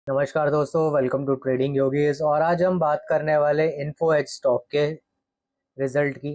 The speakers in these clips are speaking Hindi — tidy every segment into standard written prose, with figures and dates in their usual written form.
नमस्कार दोस्तों, वेलकम टू ट्रेडिंग योगीज। और आज हम बात करने वाले इन्फो एज स्टॉक के रिजल्ट की,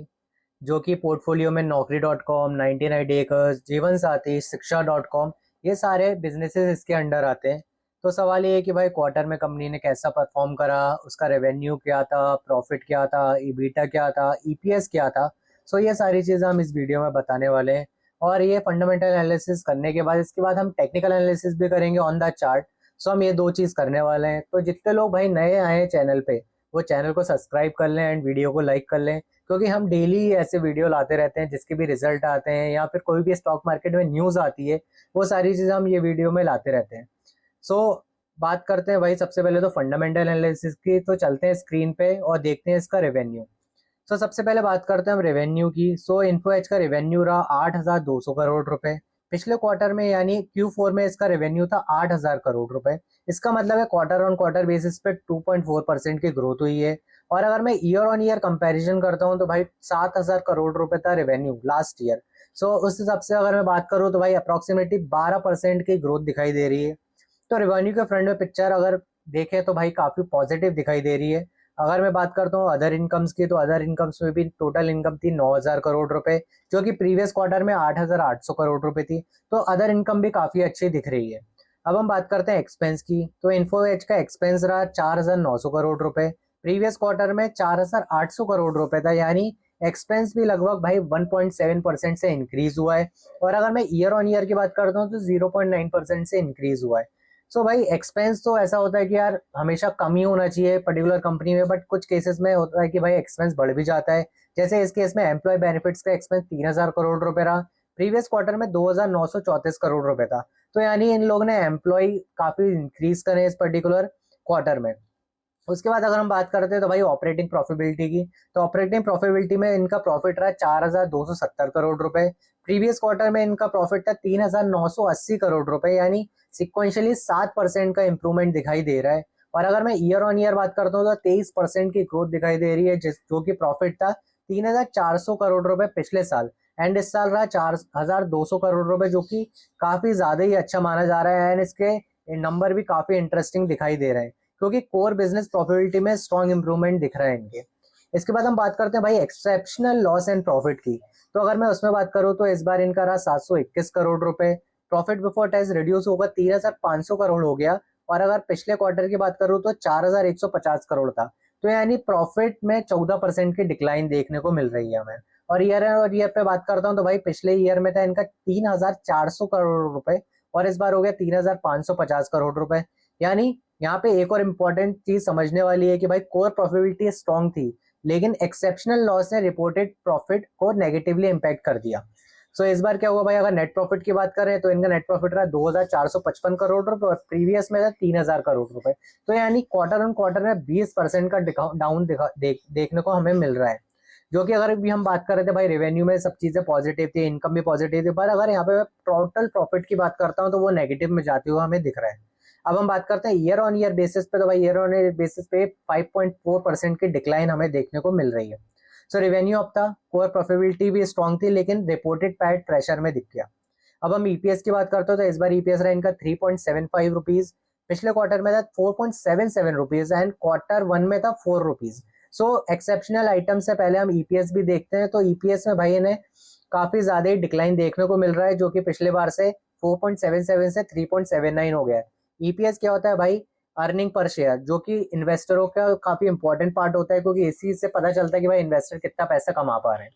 जो कि पोर्टफोलियो में नौकरी डॉट कॉम, 99 एकर्स, जीवन साथी, शिक्षा डॉट कॉम, ये सारे बिजनेसेस इसके अंडर आते हैं। तो सवाल ये है कि भाई क्वार्टर में कंपनी ने कैसा परफॉर्म करा, उसका रेवेन्यू क्या था, प्रॉफिट क्या था, ईबीटा क्या था, ईपीएस क्या था। सो ये सारी चीज़ें हम इस वीडियो में बताने वाले हैं। और ये फंडामेंटल एनालिसिस करने के बाद इसके बाद हम टेक्निकल एनालिसिस भी करेंगे ऑन द चार्ट। सो हम ये दो चीज़ करने वाले हैं। तो जितने लोग भाई नए आए हैं चैनल पे, वो चैनल को सब्सक्राइब कर लें एंड वीडियो को लाइक कर लें, क्योंकि हम डेली ऐसे वीडियो लाते रहते हैं जिसके भी रिजल्ट आते हैं या फिर कोई भी स्टॉक मार्केट में न्यूज़ आती है, वो सारी चीज़ें हम ये वीडियो में लाते रहते हैं। सो बात करते हैं भाई सबसे पहले तो फंडामेंटल एनालिसिस की। तो चलते हैं स्क्रीन पे और देखते हैं इसका रेवेन्यू। सो सबसे पहले बात करते हैं हम रेवेन्यू की। सो इन्फो एज का रेवेन्यू रहा 8,200 करोड़ रुपए पिछले क्वार्टर में, यानी Q4 में इसका रेवेन्यू था 8,000 करोड़ रुपए। इसका मतलब है क्वार्टर ऑन क्वार्टर बेसिस पे 2.4% की ग्रोथ हुई है। और अगर मैं ईयर ऑन ईयर कंपैरिजन करता हूं तो भाई 7,000 करोड़ रुपए था रेवेन्यू लास्ट ईयर। सो उस हिसाब से अगर मैं बात करूं तो भाई अप्रोक्सीमेटली 12% की ग्रोथ दिखाई दे रही है। तो रेवेन्यू के फ्रंट में पिक्चर अगर देखें तो भाई काफी पॉजिटिव दिखाई दे रही है। अगर मैं बात करता हूँ अदर इनकम्स की, तो अदर इनकम्स में भी टोटल इनकम थी 9,000 करोड़ रुपए, जो कि प्रीवियस क्वार्टर में 8,800 करोड़ रुपए थी। तो अदर इनकम भी काफी अच्छी दिख रही है। अब हम बात करते हैं एक्सपेंस की। तो इन्फो एज का एक्सपेंस रहा 4,900 करोड़ रुपए। प्रीवियस क्वार्टर में 4,800 करोड़ रुपए था, यानी एक्सपेंस भी लगभग भाई 1.7% से इंक्रीज हुआ है। और अगर मैं ईयर ऑन ईयर की बात करता हूँ तो 0.9% से इंक्रीज हुआ है। सो भाई एक्सपेंस तो ऐसा होता है कि यार हमेशा कम ही होना चाहिए पर्टिकुलर कंपनी में, बट कुछ केसेस में होता है कि भाई एक्सपेंस बढ़ भी जाता है। जैसे इस केस में एम्प्लॉय बेनिफिट्स का एक्सपेंस 3,000 करोड़ रुपए रहा। प्रीवियस क्वार्टर में 2,934 करोड़ रुपए था। तो यानी इन लोगों ने एम्प्लॉय काफी इंक्रीज करे इस पर्टिकुलर क्वार्टर में। उसके बाद अगर हम बात करते हैं तो भाई ऑपरेटिंग प्रॉफिटेबिलिटी की। तो ऑपरेटिंग प्रॉफिटेबिलिटी में इनका प्रॉफिट रहा 4,270 करोड़ रुपए। प्रीवियस क्वार्टर में इनका प्रॉफिट था 3,980 करोड़ रुपए, यानी सिक्वेंशियली 7% का इंप्रूवमेंट दिखाई दे रहा है। और अगर मैं ईयर ऑन ईयर बात करता हूँ तो 23% की ग्रोथ दिखाई दे रही है, जो कि प्रॉफिट था 3,400 करोड़ रुपए पिछले साल। एंड इस साल रहा 4,200 करोड़ रुपए, जो कि काफी ज्यादा ही अच्छा माना जा रहा है। एंड इसके नंबर भी काफी इंटरेस्टिंग दिखाई दे रहे हैं, क्योंकि कोर बिजनेस प्रॉफिटेबिलिटी में स्ट्रॉन्ग इंप्रूवमेंट दिख रहा है इनके। इसके बाद हम बात करते हैं भाई एक्सेप्शनल लॉस एंड प्रॉफिट की। तो अगर मैं उसमें बात करूं तो इस बार इनका रहा 721 करोड़ रुपए। प्रॉफिट बिफोर टैक्स रिड्यूस होकर 3,500 करोड़ हो गया। और अगर पिछले क्वार्टर की बात करूं तो 4,150 करोड़ था। तो यानी प्रॉफिट में 14% की डिक्लाइन देखने को मिल रही है हमें। और ईयर पे बात करता हूँ तो भाई पिछले ईयर में था इनका 3,400 करोड़ रुपए, और इस बार हो गया 3,550 करोड़ रुपए। यानी यहाँ पे एक और इम्पोर्टेंट चीज समझने वाली है कि भाई कोर प्रॉफिटेबिलिटी स्ट्रॉन्ग थी, लेकिन एक्सेप्शनल लॉस ने रिपोर्टेड प्रॉफिट को नेगेटिवली इम्पैक्ट कर दिया। सो इस बार क्या हुआ भाई, अगर नेट प्रॉफिट की बात करें तो इनका नेट प्रॉफिट रहा 2,455 करोड़ रुपए, और प्रीवियस में था 3,000 करोड़ रुपए। तो यानी क्वार्टर ऑन क्वार्टर में 20% का डाउन देखने को हमें मिल रहा है। जो कि अगर भी हम बात कर रहे थे भाई रेवेन्यू में सब चीजें पॉजिटिव थी, इनकम भी पॉजिटिव थी, पर अगर यहाँ पे टोटल प्रॉफिट की बात करता हूँ तो वो नेगेटिव में जाते हुए हमें दिख रहा है। अब हम बात करते हैं ईयर ऑन ईयर बेसिस पे। तो भाई ईयर ऑन ईयर बेसिस पे 5.4% की डिक्लाइन हमें देखने को मिल रही है। सो रेवेन्यू अप था, कोर प्रॉफिटेबिलिटी भी स्ट्रॉन्ग थी, लेकिन रिपोर्टेड पैट प्रेशर में दिख गया। अब हम ईपीएस की बात करते हो तो इस बार ईपीएस रहा इनका 3.75 रुपीज। पिछले क्वार्टर में था 4.77 रुपीज, एंड क्वार्टर वन में था 4 रुपीज। सो एक्सेप्शनल आइटम से पहले हम ईपीएस भी देखते हैं। तो ईपीएस में भाई इन्हें काफी ज्यादा ही डिक्लाइन देखने को मिल रहा है, जो कि पिछले बार से 4.77 से 3.79 हो गया है। ईपीएस क्या होता है भाई, अर्निंग पर शेयर, जो कि इन्वेस्टरों का काफी इंपॉर्टेंट पार्ट होता है, क्योंकि इसी से पता चलता है कि भाई इन्वेस्टर कितना पैसा कमा पा रहे हैं।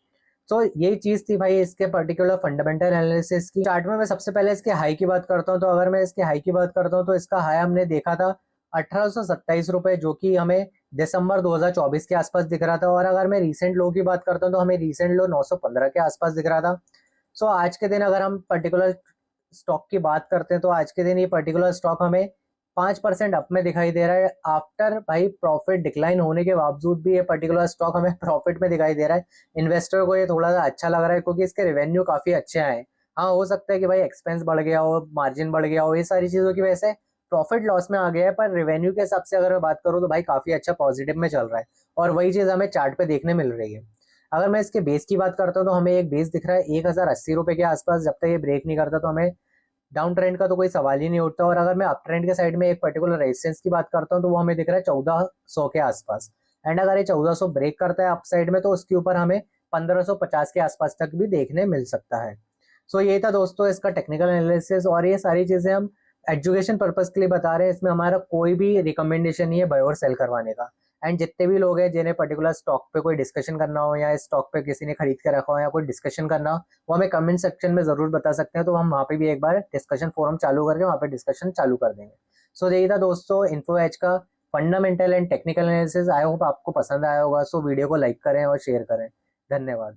तो यही चीज थी भाई इसके पर्टिकुलर फंडामेंटल एनालिसिस की। चार्ट में मैं सबसे पहले इसके हाई की बात करता हूँ। तो अगर मैं इसके हाई की बात करता हूँ तो इसका हाई हमने देखा था 1,827 रुपए, जो कि हमें दिसंबर 2024 के आसपास दिख रहा था। और अगर मैं रीसेंट लो की बात करता हूँ तो हमें रीसेंट लो 915 के आसपास दिख रहा था। सो आज के दिन अगर हम पर्टिकुलर स्टॉक की बात करते हैं तो आज के दिन ये पर्टिकुलर स्टॉक हमें 5% अप में दिखाई दे रहा है। आफ्टर भाई प्रॉफिट डिक्लाइन होने के बावजूद भी ये पर्टिकुलर स्टॉक हमें प्रॉफिट में दिखाई दे रहा है। इन्वेस्टर को ये थोड़ा सा अच्छा लग रहा है, क्योंकि इसके रेवेन्यू काफी अच्छे आए। हाँ, हो सकता है कि भाई एक्सपेंस बढ़ गया हो, मार्जिन बढ़ गया हो, ये सारी चीजों की वजह से प्रॉफिट लॉस में आ गया है, पर रेवेन्यू के हिसाब से अगर मैं बात करूँ तो भाई काफी अच्छा पॉजिटिव में चल रहा है। और वही चीज हमें चार्ट पे देखने मिल रही है। अगर मैं इसके बेस की बात करता हूँ तो हमें एक बेस दिख रहा है 1,080 रुपए के आसपास। जब तक ये ब्रेक नहीं करता तो हमें डाउन ट्रेंड का तो कोई सवाल ही नहीं उठता। और अगर मैं अप ट्रेंड के साइड में एक पर्टिकुलर रेजिस्टेंस की बात करता हूँ तो वो हमें दिख रहा है 1400 के आसपास। एंड अगर ये 1400 ब्रेक करता है अप साइड में तो उसके ऊपर हमें 1550 के आसपास तक भी देखने मिल सकता है। सो ये था दोस्तों इसका टेक्निकल एनालिसिस, और ये सारी चीज़ें हम एजुकेशन पर्पज के लिए बता रहे हैं। इसमें हमारा कोई भी रिकमेंडेशन नहीं है बाय और सेल करवाने का। एंड जितने भी लोग हैं जिन्हें पर्टिकुलर स्टॉक पे कोई डिस्कशन करना हो या इस स्टॉक पे किसी ने खरीद के रखा हो या कोई डिस्कशन करना हो, वो हमें कमेंट सेक्शन में ज़रूर बता सकते हैं, तो हम वहाँ पे भी एक बार डिस्कशन फोरम चालू करके वहाँ पे डिस्कशन चालू कर देंगे। सो यही था दोस्तों इन्फो एज का fundamental and technical analysis. I hope आपको पसंद आया होगा। सो वीडियो को लाइक करें और शेयर करें। धन्यवाद।